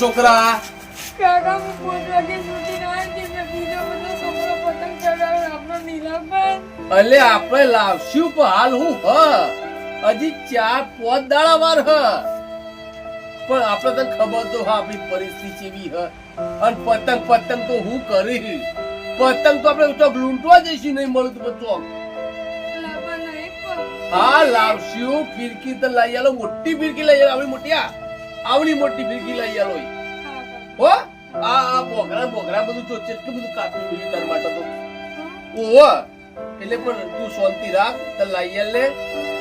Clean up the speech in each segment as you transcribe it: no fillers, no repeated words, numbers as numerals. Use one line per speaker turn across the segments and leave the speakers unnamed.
છોકરા
કાકા હું 5 વાગે છૂટીને આવી ને બીજો બધો છોકરો પતંગ ચગાવે આપણો નીલાબેન
અલે આપણે લાવશું પણ હાલ હું હજી 4-5 દાડા વાર પણ આપણે તને ખબર તો આપણી પરિસ્થિતિ એવી અને પતંગ તો હું કરી પતંગ તો આપણે ચોક લૂંટવા જઈશું નહીં મળું તો ચોક
લાવવા નહીં પણ
હા લાવશું ફિરકી તો લઈ આલો મોટી ફિરકી લઈ આલો આવડી મોટી ફિરકી લઈ આલો હો આ બોગરા બધું તો કેટલું બધું કાપી મળ્યું તાર માટે તો ઓહો એટલે પણ તું શાંતિ રાખ તો લઈ આલ લે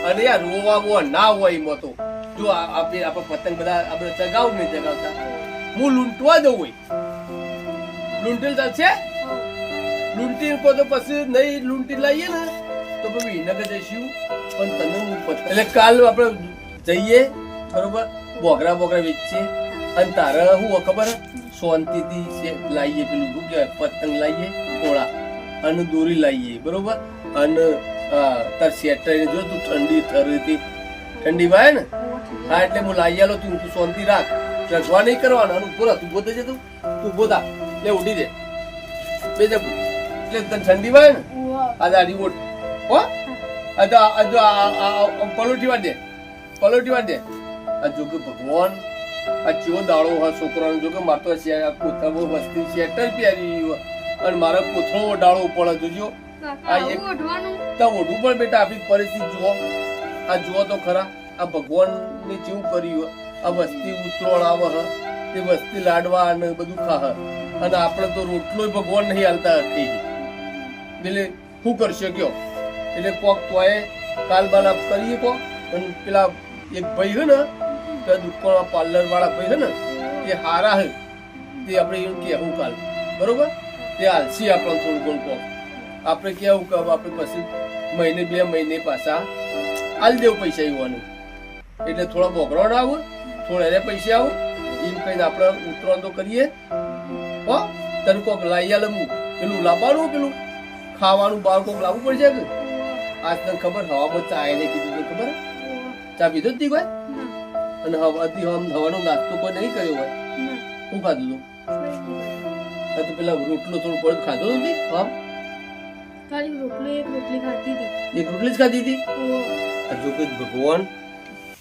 અને યાર રોવા ના હોય એમાં તો જો આપણે પતંગ બધા આપણે ચગાવું નહીં ચગાવતા હું લૂંટવા જવું હોય લૂંટેલ ચાલશે લૂંટી કો તો પછી નહીં લૂંટી લઈએ ને તો પછી વિનગર જઈશું પણ તને હું એટલે કાલ આપણે જઈએ બરોબર બોગરા વેચીએ અને તારે હું ખબર શાંતિથી લાવીએ પેલું શું કહેવાય પતંગ લાવીએ થોડા અને દોરી લાવીએ બરોબર અને તાર શેટર જો તું ઠંડી વાય ને હા એટલે હું લાવી આલો તું શાંતિ રાખ રખવા નહીં કરવાનો અને ઉભો તું બોતે છે તું બોતા લે ઉઠી દે બે જ એટલે તને ઠંડી વાય ને આ દાડી ઓટ હો પલોટી વાળ દે આ જો કે ભગવાન આ ચેવો દાડો હોય છોકરાનો જો કે મારતો કોથળો વસ્તી શેટર પહેરી અને મારા કોથળો ડાળો પડે જોજો આ એક તો ઓઢું પણ બેટા આપણી પરિસ્થિતિ જુઓ આ જુઓ તો ખરા આ ભગવાન ને જેવું કર્યું આ વસ્તી ઉતરોળ આવે તે વસ્તી લાડવા અને બધું ખા અને આપણે તો રોટલો ભગવાન નહીં હાલતા થઈ એટલે શું કરશે કયો એટલે કોક તોય કાલ બાલ કરીએ કો અને પેલા એક ભાઈ હે ને તો દુકાનમાં પાર્લર વાળા ભાઈ હે ને એ હારા હે તે આપણે એવું કહેવું કાલ બરોબર તે હાલસી આપણે થોડું ઘણું કોક આપણે કેવું કે આપણે પછી મહિને 2 મહિને પાછા હાલ દેવું પૈસા આવવાનું એટલે થોડા બોકરો ના આવું થોડા એને પૈસા આવું એમ કહીને આપણે ઉતરણ તો કરીએ હો તને કોક લાવી આલે પેલું લાવવાનું પેલું ખાવાનું બહાર કોક લાવવું પડશે કે આજ તને ખબર હવામાં ચા એને કીધું તો ખબર ચા પીધો જ નહીં કોઈ અને હવાનો નાસ્તો કોઈ નહીં કર્યો હોય શું ખાધું તું તો પેલા રોટલો થોડું પડતું ખાધો નથી હા
ખાલી એક રોટલી ખાધી હતી
એક રોટલી જ ખાધી હતી જો કે ભગવાન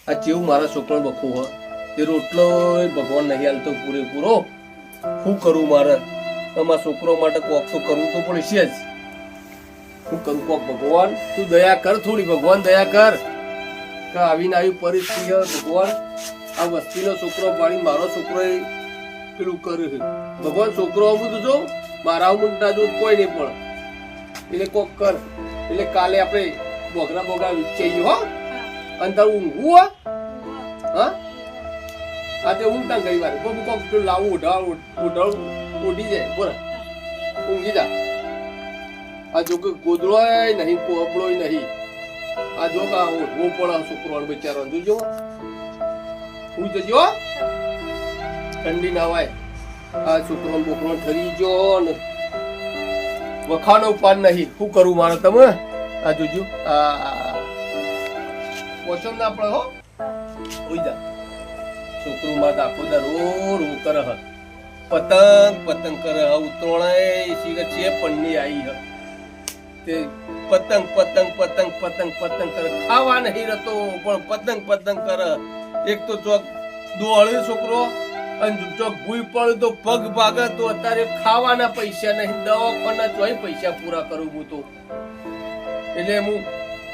આ જેવું મારા છોકરાનો બખો હોય તે રોટલો ભગવાન નહીં હાલતો પૂરેપૂરો શું કરું મારે મારા છોકરો માટે કોક તો કરવું તો પડશે જ શું કરું કોક ભગવાન તું દયા કર થોડી ભગવાન દયા કર કે આવીને આવી પરિસ્થિતિ ભગવાન આ વસ્તીનો છોકરો પાડી મારો છોકરો પેલું કરે છે ભગવાન છોકરો બધું જો મારા મુંડા જો કોઈ નહીં પણ એટલે કોક કર એટલે કાલે આપણે બોગરા વિચારીએ હો અને તારું ઊંઘવું હા આ તે ઊંઘતા ગઈ વાર કોક પેલું લાવું ઉઠી જાય બોલ ઊંઘી જા આ જો કે ગોદડો નહીં કોબળો નહીં આ જો કે ઉઠવું પડે છોકરો બિચારો જોજો હું જજો ઠંડી ના વાય આ છોકરો બોકરો ઠરી ગયો ને વખાનો પાન નહીં શું કરું મારે તમે આ જોજો આ પોચમ ના પડે હો હોઈ જા છોકરું માં આખો દા રો કરે હ પતંગ કરે હ ઉતરોણાય શીખે છે પન્ની આવી હ તે પતંગ કરે ખાવા નહીં રહેતો પણ પતંગ કરે એક તો ચોક દોડે છોકરો અને ચોક ભૂઈ પડે તો પગ ભાગે તો અત્યારે ખાવાના પૈસા નહીં દવાખાના ચોય પૈસા પૂરા કરું હું તો એટલે હું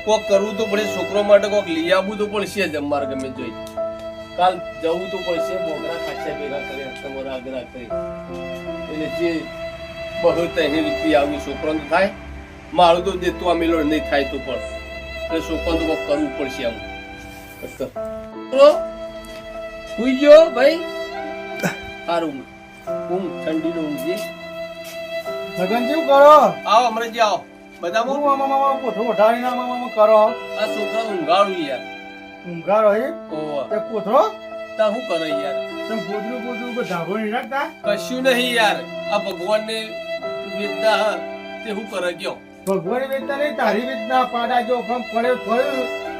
કોક કરવું તો પડે છોકરો માટે કોક લઈ આવવું તો પડશે જ અમારે ગમે જોઈ કાલ જવું તો પડશે બોગરા ખાચા ભેગા કરી તમારા આગ્રહ કરી એટલે જે બહુ ત્રણ રૂપિયા આવી છોકરાને થાય મારું તો દેતું આ મેલો નહીં થાય તો પણ એટલે છોકરાને તો કરવું પડશે આમ સુઈ ગયો ભાઈ સારું ઊંઘ ઠંડીનો ઊંઘી
લગન કેવું કરો
આવો હમણાં જે આવો બધા
કોઠો વઢાડીને કરો
આ છોકરા ઊંઘાડું યાર
ઊંઘાડો હે
ઓવા
તે કોઠો
તા શું કરે યાર
તમે ગોદરું પર ધાબો નહીં રાખતા
કશું નહીં યાર આ ભગવાનને વેદના તે શું કરે ગયો
ભગવાન વેચતા નહીં તારી વેચના પાડા જો પડ્યો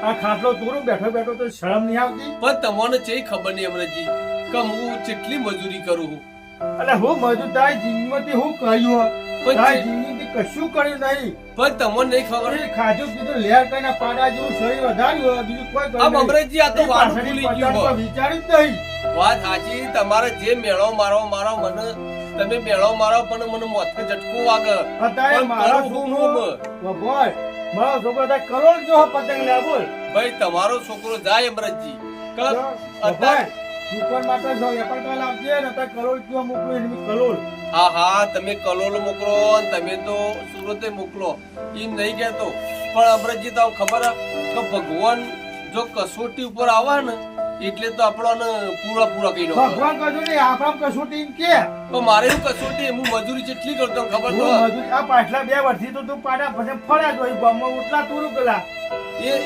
આ ખાટલો તોરું બેઠો બેઠો તો શરમ નહીં આવતી?
પણ તમને ચેય ખબર નહીં અમરજી કે હું કેટલી મજૂરી કરું છું.
એટલે હું મજૂર તારી જિંદગીમાંથી હું કર્યું
પણ
તારી
જે-
જિંદગીથી કશું કર્યું નહીં.
પણ તમને નહીં ખબર.
એ ખાધું પીધું લેર કરીને પાડા જેવું શરીર વધાર્યું હોય, બીજું કોઈ કર્યું
આમ
નહીં.
અમરજી આ તો
એ
વાળું
પાછળની
ભૂલી ગયું
પતંગ
હોય.
પર વિચાર્યું જ નહીં.
વાત સાચી. તમારે જે મેળો મારો મને તમે મેળો મારો પણ મને મોથે ઝટકો વાગે.
અત્યારે
પણ
મારા
કરું શું
છોકરો
હું?
બોલ, મારો છોકરો તારે કરોડ જો પતંગ લે બોલ.
ભાઈ તમારો છોકરો જાય અમરજી કે
જો,
અત્યારે-
દુકાન માટે જો વેપાર કરવા લાવજે ને તારે કરોડ જો મોકલું એટલે મેં કરોડ.
હા હા તમે કલોલ મોકલો અને તમે તો સુરતે મોકલો એમ નહીં કહેતો. પણ અમરજી તો ખબર હે કે ભગવાન જો કસોટી ઉપર આવે ને એટલે તો આપણને પૂરા કહી નાખે.
ભગવાન કશું નહીં, આપણા કશું ટીમ કે
તો મારે શું કસોટી હું મજૂરી જેટલી કરતો ખબર તો
હું મજૂર આ પાછલા 2 વર્ષથી તો તું પાડા પછી ફળ્યા જ હોય ગામમાં ઉટલા તુરું પેલા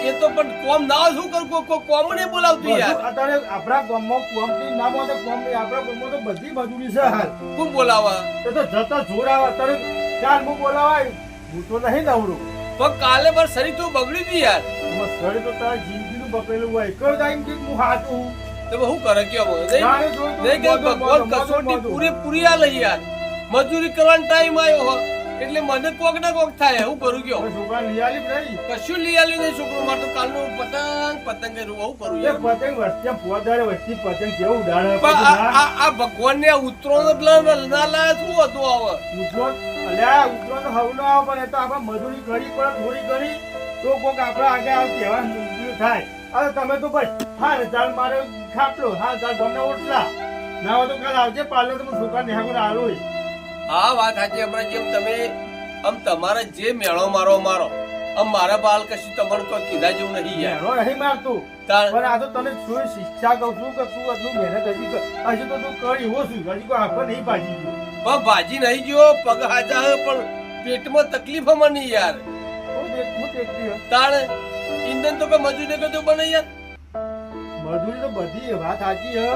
એ તો પણ કોમ ના શું કરું કોઈ કોમ નહીં બોલાવતું યાર.
અત્યારે આપણા ગામમાં કોમની નામ હોય તો કોમની આપણા ગામમાં તો બધી મજૂરી છે હાલ.
કોણ બોલાવા?
એ તો જતા જોર આવે અત્યારે ચાલ હું બોલાવાય હું તો નહીં નવડું.
પણ કાલે મારું શરીર તો બગડી ગયું યાર.
એમાં સળી તો તારા જિંદગીનું બકેલું હોય કઈ ટાઈમ કે હું હાચું
તમે શું કરે કયો
જાણે જોઈ તો
નહીં કે
મોઢું,
ભગવાન
મોઢું,
કસોટી
મોઢું.
પૂરેપૂરી આ લઈ યાર. મજૂરી કરવાનો ટાઈમ આવ્યો હો એટલે મને કોક ના કોક થાય. હું કરું કયો?
હવે છોકરા લઈ આલી જ નહીં.
કશું લઈ આલ્યું નહીં છોકરો મારે તો કાલનું પતંગ કર્યું. હું કરું
એ
યાર?
પતંગ વચ્ચે પોદારે વચ્ચે પતંગ કેવું ઉડાડે
પણ આ ભગવાનને ઉતરો ના લાયા શું હતું હવે?
ઉતરો અલ્યા ઉતરો તો હવનો આવે પણ એ તો આપણે મજૂરી કરી પડે થોડી કરી તો કોક આપણા આગળ આવ તહેવાર મુશ્કેલ થાય. હવે તમે તો બસ હા ને ચાલ મારે ખાટલો હા ચાલ ગમે ઓટલા ના હોય તો કાલ આવજે પાર્લર તો હું છોકરા નેહા করে આલો
હા વાત સાચી. હમણાં જેમ તમે આમ તમારે જે મેળો મારો આમ મારા બાલ કશું તમારે કોઈ કીધા જેવું નહીં યાર.
એનો નહીં મારતું
તાણ-
પણ આ તો તને શું શિક્ષા કહું છું કે તું આટલું મહેનત હજી હજી તો તું કરી હો છું હજી કોઈ આંખો નહીં પાછી ગયું.
પણ ભાજી નહીં ગયો પગ હાજા હે, પણ પેટમાં તકલીફ હમણાં નહીં યાર.
હું ટેકતી હોય.
તાણ ઇંધન તો કઈ મજૂરી કદું બને યાર.
મજૂરી તો બધી વાત સાચી હે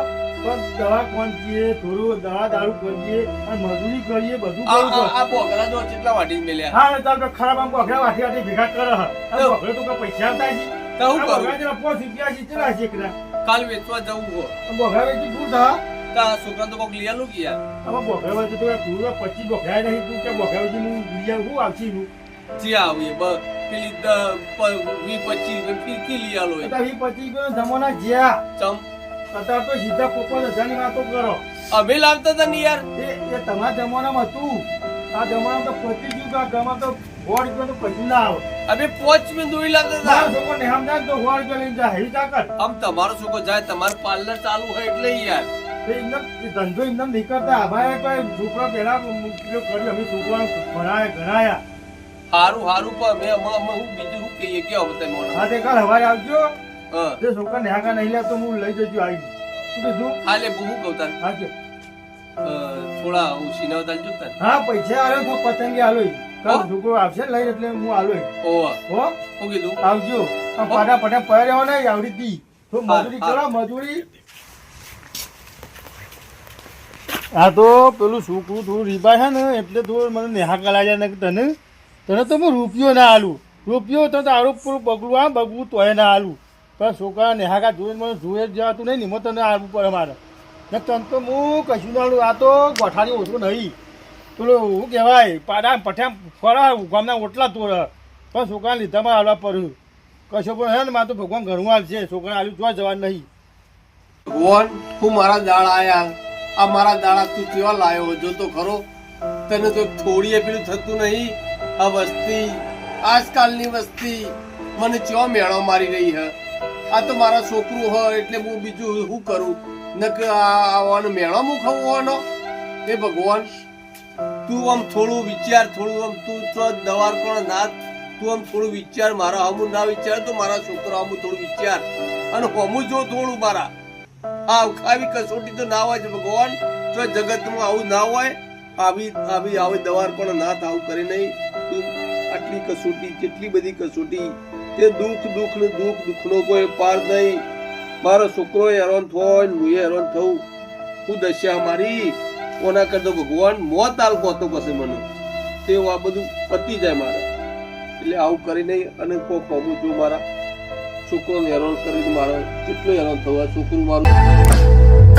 પણ દવા કોણ કીએ થોડું દવા દારૂ કરીએ અને મજૂરી કરીએ બધું
આ
કરવું પડે.
આ બોકરા જો કેટલા વાટી મેલ્યા.
હા ને ચાલ તો ખરાબ આમ બોકડા વાઠી વાઠી ભેગા કરે હે અને
તો-
બોકડે તો કોઈ પૈસા આવતા જી
તો હું કરું?
બોકડા જરા 5 રૂપિયા જી ચલા છે એકલા
કાલ વેચવા જવું હો
બોકડા વેચી દૂર થા
તા છોકરા તો કોક લઈ આલું કે યાર.
આમાં બોકડા વેચી તો તું 25 બોકડા નહીં તું કે બોકડા વેચી હું લઈ આવું આવછી નું
જ્યાં આવીએ પેલી 20-25 ફીરકી લઈ આલો એ.
અત્યારે 25 નો જમાના જ્યાં
ચમ
અત્યારે તો સીધા 50,000 ની વાતો કરો
અમે લાવતા હતા ને યાર.
એ તમારા જમાનામાં હતું આ જમાનામાં તો 25 ગયું કે ગામમાં તો 100 રૂપિયા તો કશું ના આવે
અમે 5 મિનિટ દોઈ લાવતા
મારા
હતા.
છોકરો ને સમજાય તો 100 રૂપિયા લઈને જાય હેરી તાકાત
આમ તમારો છોકરો જાય તમારું પાર્લર ચાલુ હોય એટલે યાર.
એ ધંધો એકદમ નહીં કરતા અમારે કોઈ છોકરા પહેલા મુશ્કેલીઓ કરી અમે છોકરાને ભણાયા ગણાયા
હારું પણ અમે હું બીજું શું કહીએ કે હવે તમે મને?
હા તે કાલ હવારે આવજો
હા
તે છોકરા નેહાકા નહીં લે તો હું લઈ જજો આવી શું કીધું
હાલે હું કહું તાર
હા કે
થોડા હું સિનાવ તાલ જોતા
હા પૈસા આલો તો પતંગે આલો કાલ
હો?
છોકરો આવશે લઈને એટલે હું આલો
ઓવા
હો
શું કીધું?
આવજો આ પાડા પટા પડ્યા ને આવડી દી તો મજૂરી
હા.
કરો મજૂરી આ તો પેલું છોકરું થોડું રીબા છે ને એટલે થોડું મને નેહા કલાયા ને તને તો હું રૂપિયો ના આલું રૂપિયો તો તારું પૂરું બગડું આ બગડું તોય ના આલું પણ છોકરા નેહાકા જોઈને મને જોઈ જ જવાતું નહીં ને તને આવવું પડે મારે ને તને તો હું કશું ના આલું આ તો ગોઠાની ઓછું નહીં પેલું શું કહેવાય પાડા પઠ્યા ફરા ગામના ઓટલા તોડ પણ છોકરા લીધામાં આવવા પડ્યું કશો પણ હે ને મારે તો ભગવાન ઘણું આવશે છોકરા આલ્યું જોવા જવાનું નહીં
ભગવાન હું મારા દાડા આયા આ મારા દાડા તું કેવા લાયો જો તો ખરો તને તો થોડી પેલું થતું નહીં. આ વસ્તી આજકાલની વસ્તી મને ચો મેળો મારી રહી હે. આ તો મારા છોકરું હોય એટલે હું બીજું શું કરું નકે આવવાનો મેળો હું ખવવાનો. એ ભગવાન તું આમ થોડું વિચાર થોડું આમ તું તો દવાર કોણ ના તું આમ થોડું વિચાર મારા હમું ના વિચાર તો મારા છોકરા હમું થોડું વિચાર અને હમું જો થોડું મારા આવી કસોટી તો ના હોય છે ભગવાન. જો જગતમાં આવું ના હોય આવી દવાર પણ ના થાવ કરી નહીં. તું આટલી કસોટી કેટલી બધી કસોટી તે દુઃખનો કોઈ પાર નહીં. મારો છોકરો હેરાન થાય ને હું હેરાન થવું હું દશા મારી ઓના કરતો ભગવાન મોત આલ કોતો પછી મને તે આ બધું પતી જાય મારે એટલે આવું કરી નહીં અને કોક હમું જો મારા છોકરો હેરાન કરીને મારે કેટલો હેરાન થયું આ છોકરું મારું